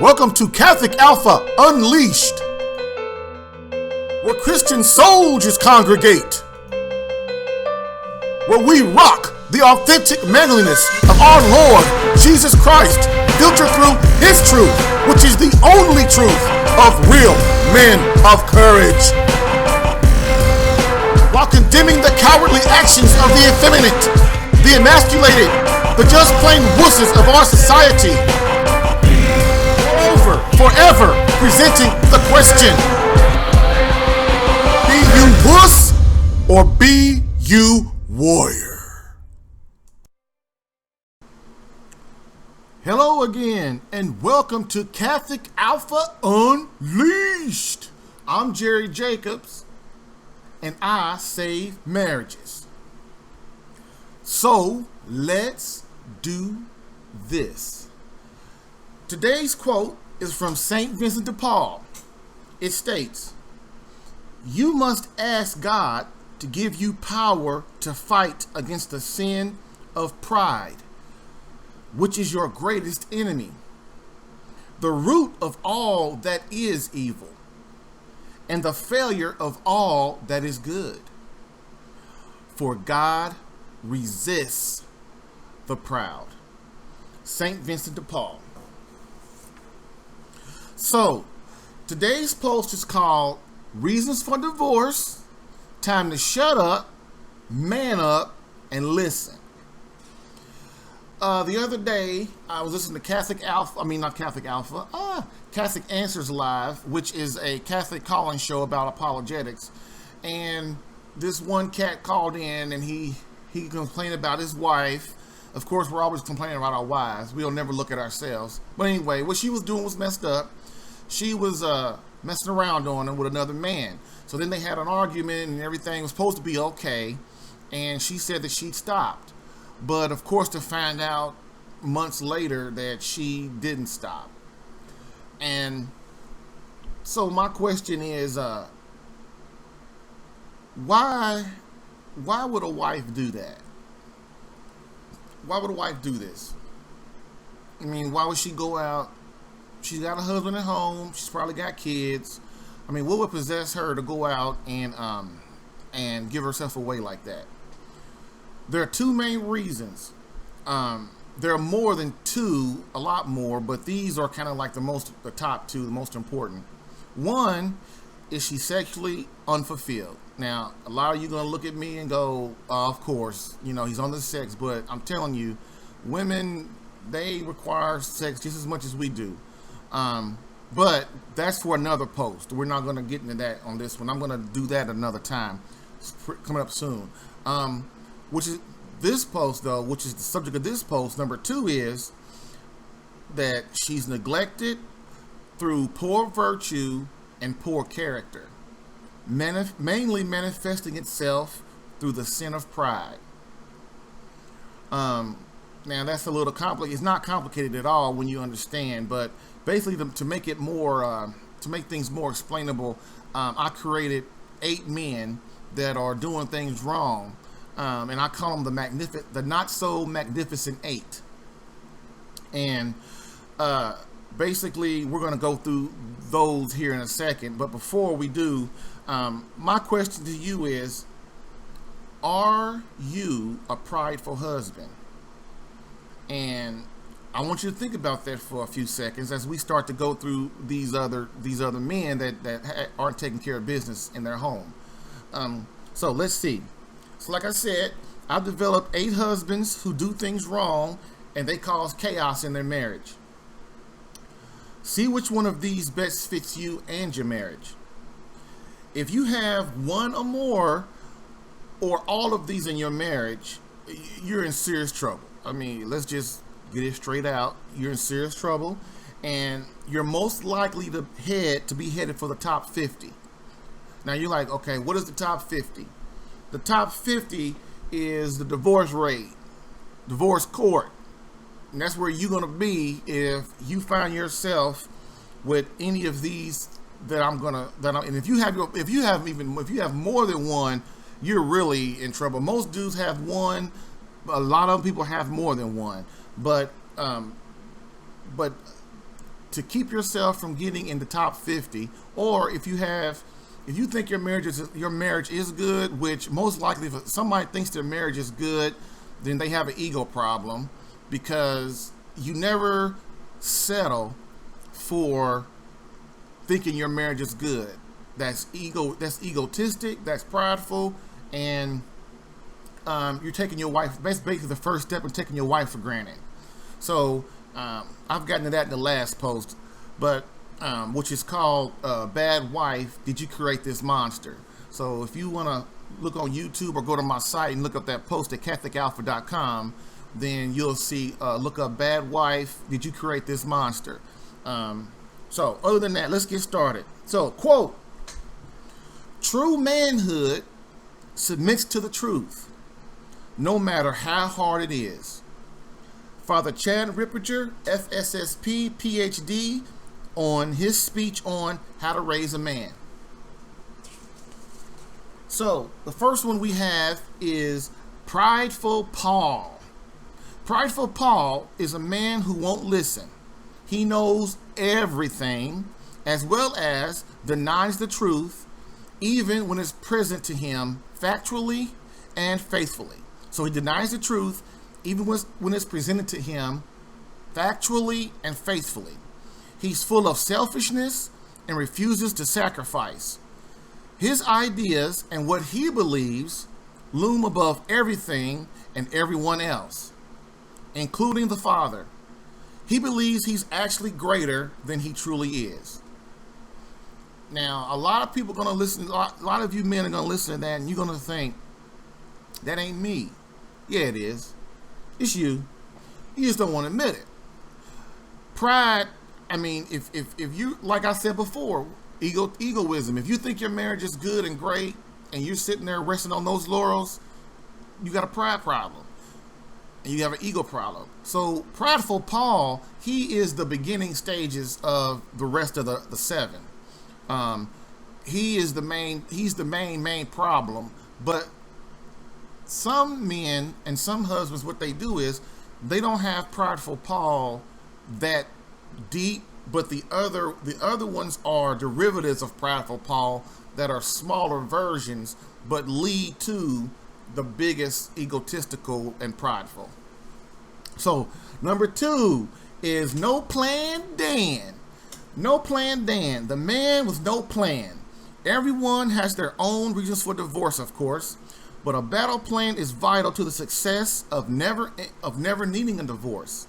Welcome to Catholic Alpha Unleashed, where Christian soldiers congregate, where we rock the authentic manliness of our Lord Jesus Christ, filtered through His truth, which is the only truth of real men of courage, while condemning the cowardly actions of the effeminate, the emasculated, the just plain wusses of our society. Forever presenting the question: be you wuss or be you warrior? Hello again, and welcome to Catholic Alpha Unleashed. I'm Jerry Jacobs, and I save marriages. So let's do this. Today's quote is from St. Vincent de Paul. It states, "You must ask God to give you power to fight against the sin of pride, which is your greatest enemy, the root of all that is evil, and the failure of all that is good. For God resists the proud." St. Vincent de Paul. So, today's post is called Reasons for Divorce, Time to Shut Up, Man Up, and Listen. The other day, I was listening to Catholic Answers Live, which is a Catholic call-in show about apologetics. And this one cat called in and he complained about his wife. Of course, we're always complaining about our wives. We'll never look at ourselves. But anyway, what she was doing was messed up. She was messing around on him with another man. So then they had an argument and everything was supposed to be okay. And she said that she'd stopped. But of course, to find out months later that she didn't stop. And so my question is, why would a wife do that? Why would a wife do this? I mean, why would she go out? She's got a husband at home. She's probably got kids. I mean, what would possess her to go out and give herself away like that? There are two main reasons. There are more than two, a lot more, but these are kind of like the top two, the most important. One is she's sexually unfulfilled. Now, a lot of you going to look at me and go, of course, he's on the sex, but I'm telling you, women, they require sex just as much as we do. But that's for another post. We're not going to get into that on this one. I'm going to do that another time. It's coming up soon. Which is this post, though, which is the subject of this post. Number two is that she's neglected through poor virtue and poor character, mainly manifesting itself through the sin of pride. Now that's a little complicated. It's not complicated at all when you understand, but basically to make it more, to make things more explainable, I created 8 men that are doing things wrong, and I call them the not so magnificent 8. And basically, we're going to go through those here in a second. But before we do, my question to you is: are you a prideful husband? And I want you to think about that for a few seconds as we start to go through these other men that aren't taking care of business in their home. So let's see. So like I said, I've developed 8 husbands who do things wrong and they cause chaos in their marriage. See which one of these best fits you and your marriage. If you have one or more or all of these in your marriage, you're in serious trouble. I mean, let's just get it straight out. You're in serious trouble, and you're most likely to be headed for the top 50. Now you're like, okay, what is the top 50? The top 50 is the divorce rate, divorce court. And that's where you're going to be if you find yourself with any of these and if you have more than one, you're really in trouble. Most dudes have one. A lot of people have more than one, but to keep yourself from getting in the top 50, or if you think your marriage is good, which most likely if somebody thinks their marriage is good, then they have an ego problem, because you never settle for thinking your marriage is good. That's egotistic, that's prideful, and you're taking your wife, that's basically the first step in taking your wife for granted. So I've gotten to that in the last post, but which is called Bad Wife, Did You Create This Monster? So if you want to look on YouTube or go to my site and look up that post at catholicalpha.com, then you'll see, look up Bad Wife, Did You Create This Monster? So other than that, let's get started. So, quote, true manhood submits to the truth, no matter how hard it is. Father Chad Ripperger, FSSP, PhD, on his speech on how to raise a man. So the first one we have is Prideful Paul. Prideful Paul is a man who won't listen. He knows everything, as well as denies the truth, even when it's present to him factually and faithfully. So he denies the truth even when it's presented to him factually and faithfully. He's full of selfishness and refuses to sacrifice. His ideas and what he believes loom above everything and everyone else, including the Father. He believes he's actually greater than he truly is. Now, a lot of people are going to listen, a lot of you men are going to listen to that, and you're going to think, that ain't me. Yeah, it is. It's you. You just don't want to admit it. Pride, I mean, if you, like I said before, egoism, if you think your marriage is good and great, and you're sitting there resting on those laurels, you got a pride problem. And you have an ego problem. So Prideful Paul, he is the beginning stages of the rest of the seven. He's the main problem. But some men and some husbands, what they do is they don't have Prideful Paul that deep, but the other ones are derivatives of Prideful Paul that are smaller versions, but lead to the biggest egotistical and prideful. So number 2 is No Plan Dan. No Plan Dan, the man with no plan. Everyone has their own reasons for divorce, of course, but a battle plan is vital to the success of never needing a divorce.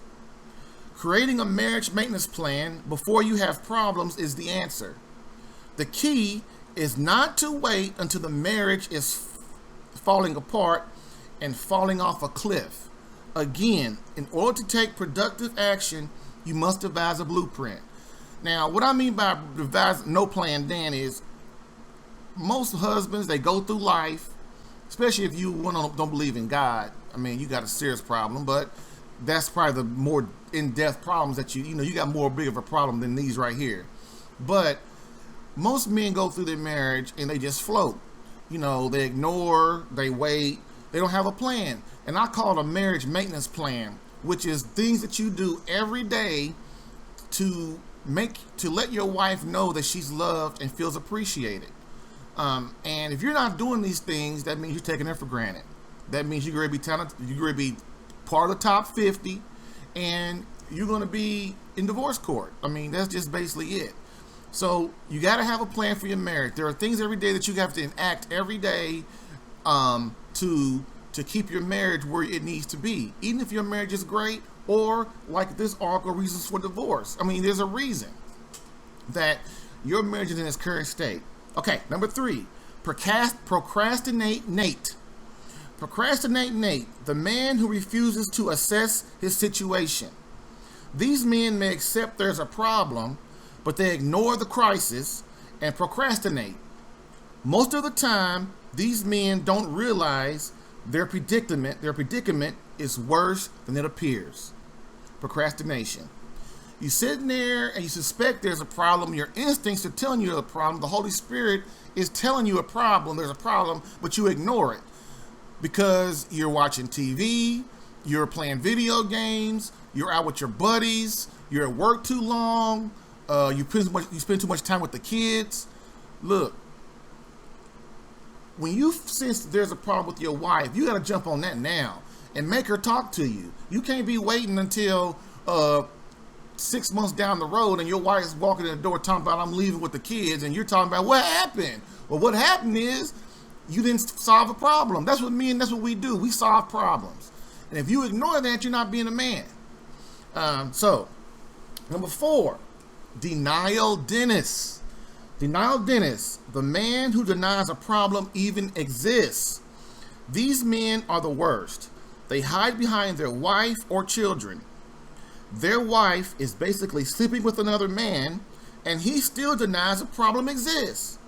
Creating a marriage maintenance plan before you have problems is the answer. The key is not to wait until the marriage is falling apart and falling off a cliff. Again, in order to take productive action, you must devise a blueprint. Now, what I mean by devise No Plan Dan is most husbands, they go through life, especially if you don't believe in God. I mean, you got a serious problem, but that's probably the more in-depth problems that you got more big of a problem than these right here. But most men go through their marriage and they just float. They ignore, they wait, they don't have a plan. And I call it a marriage maintenance plan, which is things that you do every day to let your wife know that she's loved and feels appreciated. And if you're not doing these things, that means you're taking her for granted. That means you're going to be talented, you're going to be part of the top 50, and you're going to be in divorce court. I mean, that's just basically it. So you got to have a plan for your marriage. There are things every day that you have to enact every day to keep your marriage where it needs to be. Even if your marriage is great, or like this article, Reasons for Divorce. I mean, there's a reason that your marriage is in its current state. Okay, number 3, procrastinate Nate. Procrastinate Nate, the man who refuses to assess his situation. These men may accept there's a problem, but they ignore the crisis and procrastinate. Most of the time, these men don't realize their predicament is worse than it appears. Procrastination. You're sitting there and you suspect there's a problem. Your instincts are telling you there's a problem. The Holy Spirit is telling you there's a problem, but you ignore it because you're watching TV, you're playing video games, you're out with your buddies, you're at work too long, You spend too much time with the kids. Look, when you sense there's a problem with your wife, you got to jump on that now and make her talk to you. You can't be waiting until 6 months down the road and your wife's walking in the door talking about, I'm leaving with the kids, and you're talking about what happened. Well, what happened is you didn't solve a problem. That's what we do. We solve problems. And if you ignore that, you're not being a man. So, number 4, denial Dennis. Denial Dennis, the man who denies a problem even exists. These men are the worst. They hide behind their wife or children. Their wife is basically sleeping with another man, and he still denies a problem exists.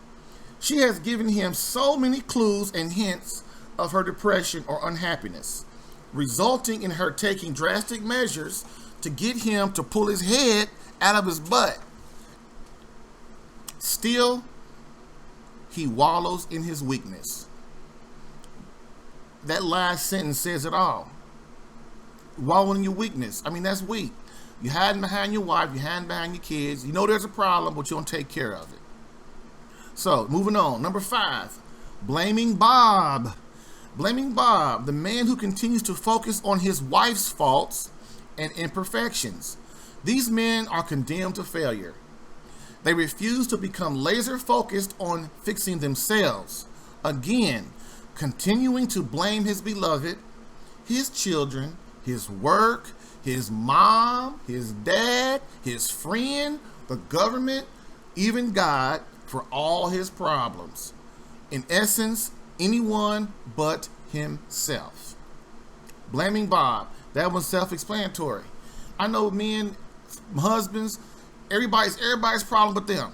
She has given him so many clues and hints of her depression or unhappiness, resulting in her taking drastic measures to get him to pull his head out of his butt. Still, he wallows in his weakness. That last sentence says it all. Wallowing in your weakness. I mean, that's weak. You're hiding behind your wife, you're hiding behind your kids. You know there's a problem, but you don't take care of it. So, moving on. Number 5, blaming Bob. Blaming Bob, the man who continues to focus on his wife's faults and imperfections. These men are condemned to failure. They refuse to become laser focused on fixing themselves. Again, continuing to blame his beloved, his children, his work, his mom, his dad, his friend, the government, even God, for all his problems. In essence, anyone but himself. Blaming Bob. That one's self-explanatory. I know men, husbands, everybody's problem but them.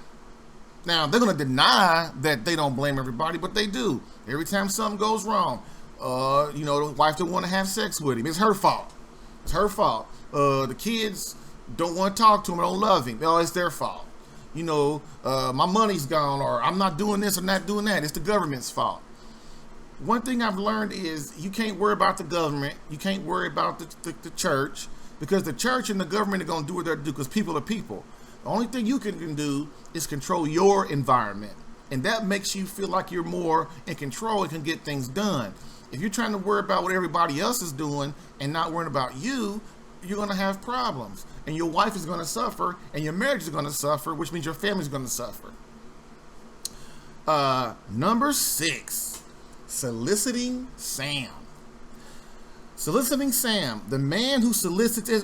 Now, they're going to deny that they don't blame everybody, but they do. Every time something goes wrong, the wife don't want to have sex with him. It's her fault. It's her fault. The kids don't want to talk to him or don't love him. Oh, it's their fault. My money's gone, or I'm not doing this or not doing that. It's the government's fault. One thing I've learned is you can't worry about the government. You can't worry about the church, because the church and the government are going to do what they're do, because people are people. The only thing you can do is control your environment. And that makes you feel like you're more in control and can get things done. If you're trying to worry about what everybody else is doing and not worrying about you, you're going to have problems. And your wife is going to suffer, and your marriage is going to suffer, which means your family is going to suffer. Number 6, soliciting Sam. Soliciting Sam, the man who solicits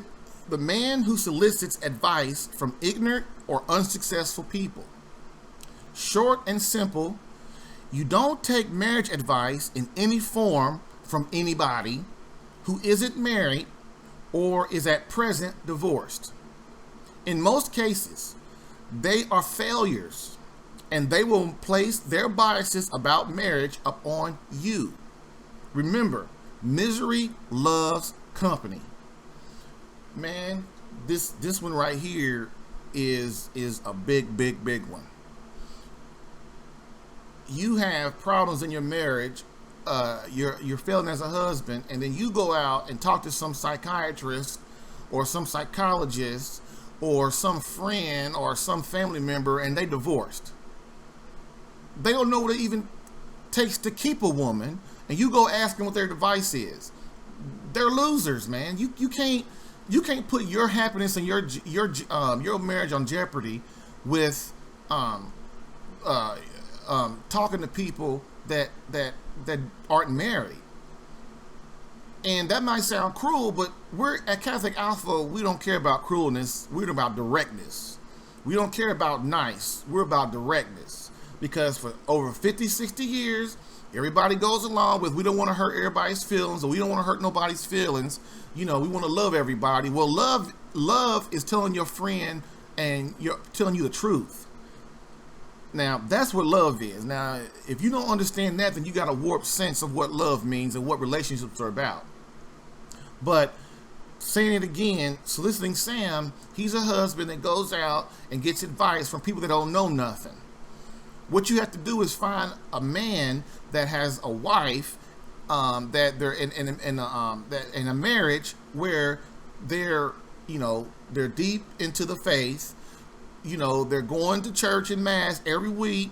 advice from ignorant or unsuccessful people. Short and simple, you don't take marriage advice in any form from anybody who isn't married or is at present divorced. In most cases, they are failures, and they will place their biases about marriage upon you. Remember, misery loves company. Man, this one right here is a big one. You have problems in your marriage, you're failing as a husband, and then you go out and talk to some psychiatrist or some psychologist or some friend or some family member, and they divorced. They don't know what it even takes to keep a woman, and you go ask them what their advice is. They're losers, man. You can't put your happiness and your marriage on jeopardy with talking to people that aren't married. And that might sound cruel, but we're at Catholic Alpha, we don't care about cruelness, we're about directness. We don't care about nice, we're about directness. Because for over 50, 60 years, everybody goes along with, we don't want to hurt everybody's feelings, or we don't want to hurt nobody's feelings. We want to love everybody. Well, love is telling your friend and you're telling you the truth. Now, that's what love is. Now, if you don't understand that, then you got a warped sense of what love means and what relationships are about. But saying it again, soliciting Sam, he's a husband that goes out and gets advice from people that don't know nothing. What you have to do is find a man that has a wife that they're in a marriage where they're deep into the faith, You know, they're going to church and mass every week.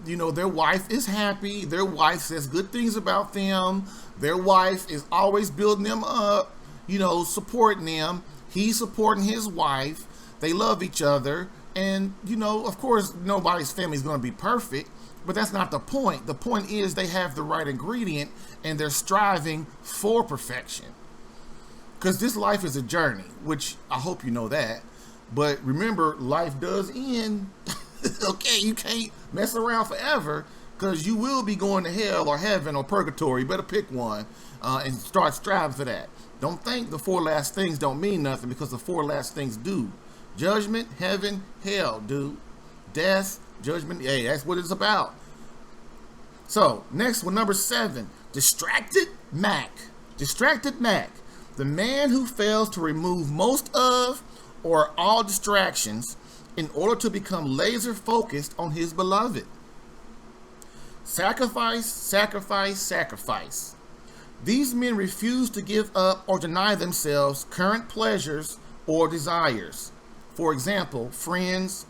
You know, their wife is happy. Their wife says good things about them. Their wife is always building them up, you know, supporting them. He's supporting his wife. They love each other. And, you know, of course, nobody's family is going to be perfect, but that's not the point. The point is they have the right ingredient and they're striving for perfection. Because this life is a journey, which I hope you know that. But remember, life does end. Okay, you can't mess around forever because you will be going to hell or heaven or purgatory. You better pick one and start striving for that. Don't think the 4 last things don't mean nothing, because the 4 last things do. Judgment, heaven, hell, dude. Death, judgment, hey, that's what it's about. So, next one, number 7, Distracted Mac. Distracted Mac. The man who fails to remove most of or all distractions in order to become laser focused on his beloved. Sacrifice, sacrifice, sacrifice. These men refuse to give up or deny themselves current pleasures or desires. For example, friends,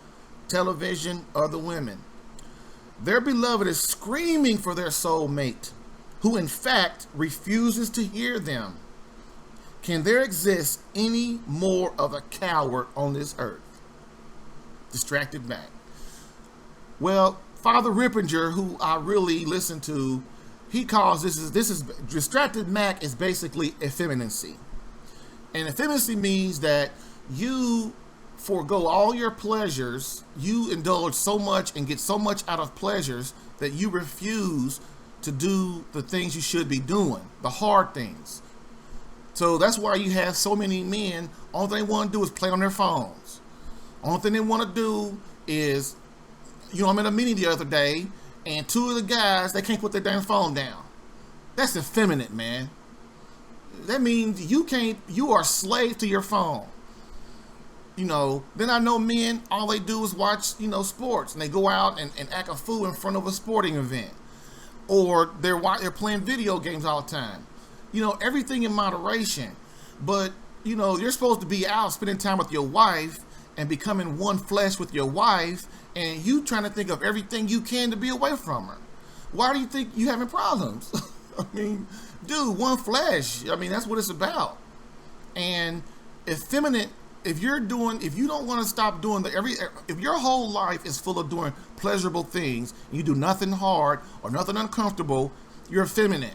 television, other women. Their beloved is screaming for their soulmate, who in fact refuses to hear them. Can there exist any more of a coward on this earth? Distracted Mac. Well, Father Rippinger, who I really listen to, he calls this is Distracted Mac is basically effeminacy. And effeminacy means that you forego all your pleasures, you indulge so much and get so much out of pleasures that you refuse to do the things you should be doing, the hard things. So that's why you have so many men, all they want to do is play on their phones. Only thing they want to do is, you know, I'm in a meeting the other day, and 2 of the guys, they can't put their damn phone down. That's effeminate, man. That means you are a slave to your phone. You know, then I know men, all they do is watch, you know, sports, and they go out and act a fool in front of a sporting event. Or they're playing video games all the time. You know, everything in moderation. But, you know, you're supposed to be out spending time with your wife and becoming one flesh with your wife, and you trying to think of everything you can to be away from her. Why do you think you having problems? I mean, dude, one flesh. I mean, that's what it's about. And effeminate, if you don't want to stop doing if your whole life is full of doing pleasurable things, and you do nothing hard or nothing uncomfortable, you're effeminate.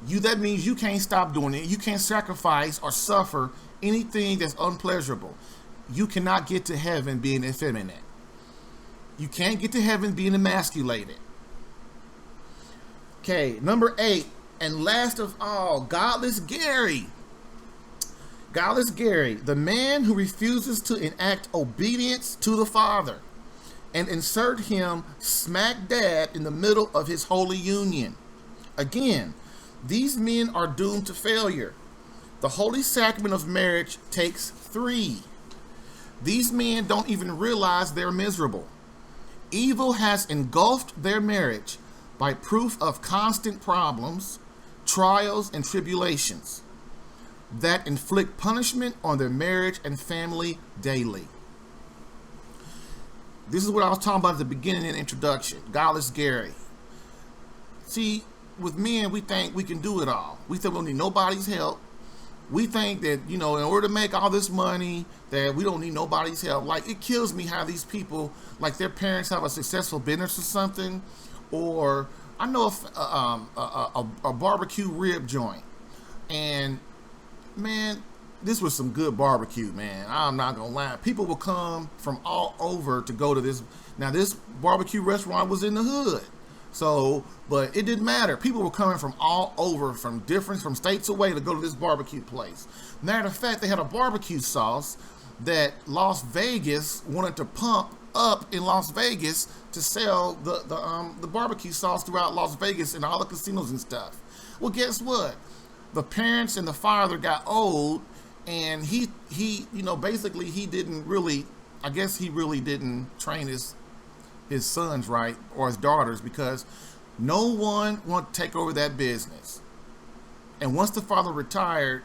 That means you can't stop doing it. You can't sacrifice or suffer anything that's unpleasurable. You cannot get to heaven being effeminate. You can't get to heaven being emasculated. Okay, number 8, and last of all, Godless Gary. Godless Gary, the man who refuses to enact obedience to the Father and insert him smack dab in the middle of his holy union. Again, these men are doomed to failure. The holy sacrament of marriage takes 3. These men don't even realize they're miserable. Evil has engulfed their marriage by proof of constant problems, trials, and tribulations that inflict punishment on their marriage and family daily. This is what I was talking about at the beginning in the introduction. Godless Gary. See, with men, we think we can do it all. We think we don't need nobody's help. We think that, you know, in order to make all this money, that we don't need nobody's help. Like, it kills me how these people, like their parents have a successful business or something, or I know a barbecue rib joint, and man, this was some good barbecue, man. I'm not gonna lie. People will come from all over to go to this. Now, this barbecue restaurant was in the hood. So, but it didn't matter. People were coming from all over, from states away to go to this barbecue place. Matter of fact, they had a barbecue sauce that Las Vegas wanted to pump up in Las Vegas to sell the barbecue sauce throughout Las Vegas and all the casinos and stuff. Well, guess what? The parents and the father got old, and he you know, basically he didn't really, I guess he really didn't train his sons right, or his daughters, because no one wanted to take over that business. And once the father retired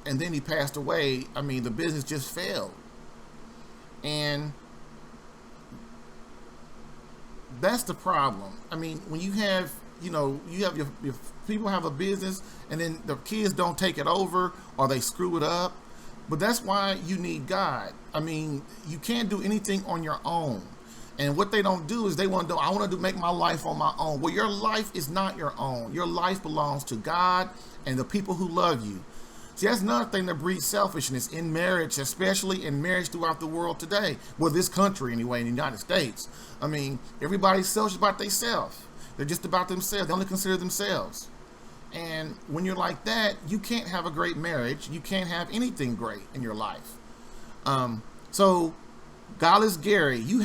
and then he passed away, I mean, the business just failed. And that's the problem. I mean, when you have, you have your people have a business and then the kids don't take it over or they screw it up. But that's why you need God. I mean, you can't do anything on your own. And what they don't do is they want to do, I want to make my life on my own. Well, your life is not your own. Your life belongs to God and the people who love you. See, that's another thing that breeds selfishness in marriage, especially in marriage throughout the world today. Well, this country anyway, in the United States. I mean, everybody's selfish about themselves. They're just about themselves. They only consider themselves. And when you're like that, you can't have a great marriage. You can't have anything great in your life. So, Godless Gary, you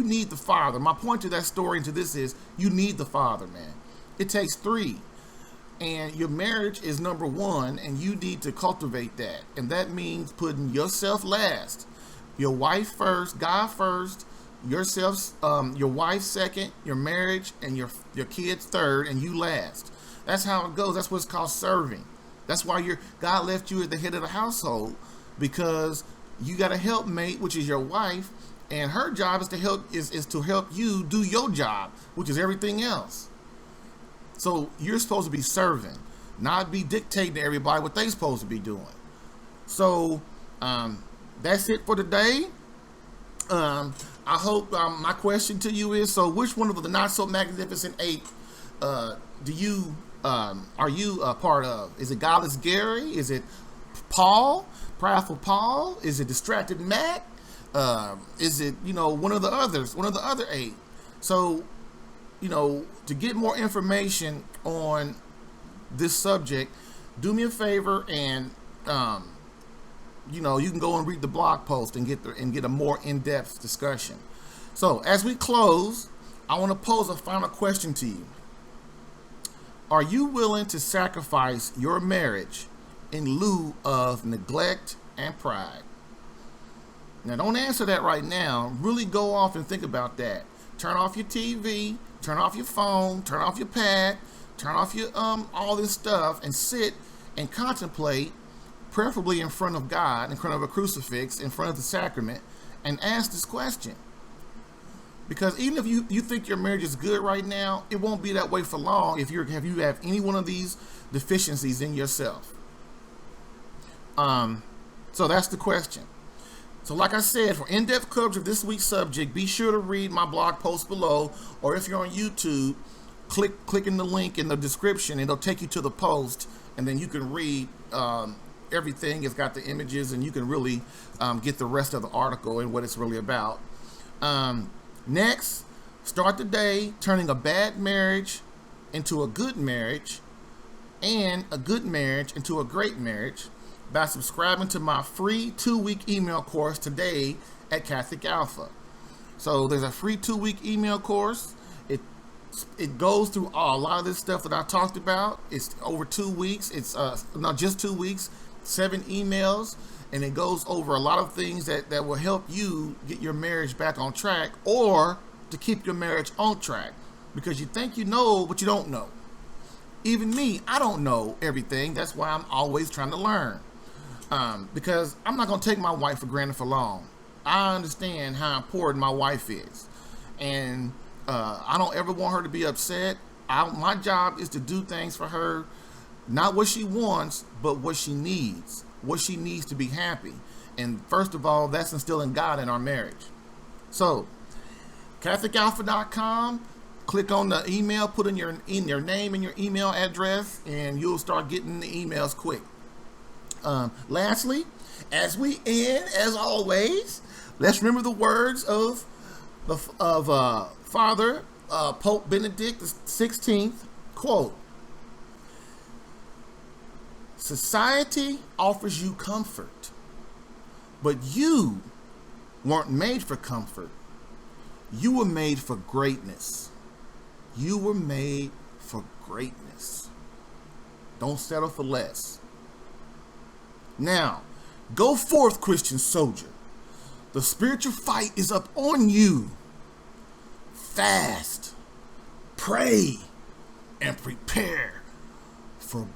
need the Father. My point to that story and to this is, you need the Father, man. It takes three. And your marriage is number one, and you need to cultivate that. And that means putting yourself last. Your wife first, God first, yourself, your wife second, your marriage, and your kids third, and you last. That's how it goes. That's what's called serving. That's why God left you at the head of the household, because you got a helpmate, which is your wife, and her job is to help you do your job, which is everything else. So you're supposed to be serving, not be dictating to everybody what they're supposed to be doing. So that's it for today. I hope my question to you is, so which one of the not so magnificent 8 are you a part of? Is it Godless Gary? Is it Paul, Prideful Paul? Is it Distracted Mac? Is it one of the other 8? So to get more information on this subject, do me a favor and you can go and read the blog post and get a more in-depth discussion. So as we close, I want to pose a final question to you. Are you willing to sacrifice your marriage in lieu of neglect and pride? Now, don't answer that right now. Really go off and think about that. Turn off your TV, turn off your phone, turn off your pad, turn off your all this stuff, and sit and contemplate, preferably in front of God, in front of a crucifix, in front of the sacrament, and ask this question. Because even if you think your marriage is good right now, it won't be that way for long if you have any one of these deficiencies in yourself. So that's the question. So like I said, for in-depth coverage of this week's subject, be sure to read my blog post below, or if you're on YouTube, click in the link in the description. It'll take you to the post, and then you can read everything. It's got the images, and you can really get the rest of the article and what it's really about. Next, start the day turning a bad marriage into a good marriage, and a good marriage into a great marriage, by subscribing to my free 2-week email course today at Catholic Alpha. So there's a free 2-week email course. It goes through a lot of this stuff that I talked about. It's over 2 weeks. It's not just 2 weeks, 7 emails, and it goes over a lot of things that will help you get your marriage back on track, or to keep your marriage on track, because you think you know, but you don't know. Even me, I don't know everything. That's why I'm always trying to learn. Because I'm not going to take my wife for granted for long. I understand how important my wife is. And I don't ever want her to be upset. My job is to do things for her, not what she wants, but what she needs to be happy. And first of all, that's instilling God in our marriage. So, CatholicAlpha.com, click on the email, put in your name and your email address, and you'll start getting the emails quick. Lastly, as we end, as always, let's remember the words of Father Pope Benedict XVI, quote, "Society offers you comfort, but you weren't made for comfort. You were made for greatness. You were made for greatness. Don't settle for less." Now, go forth, Christian soldier. The spiritual fight is up on you. Fast, pray, and prepare for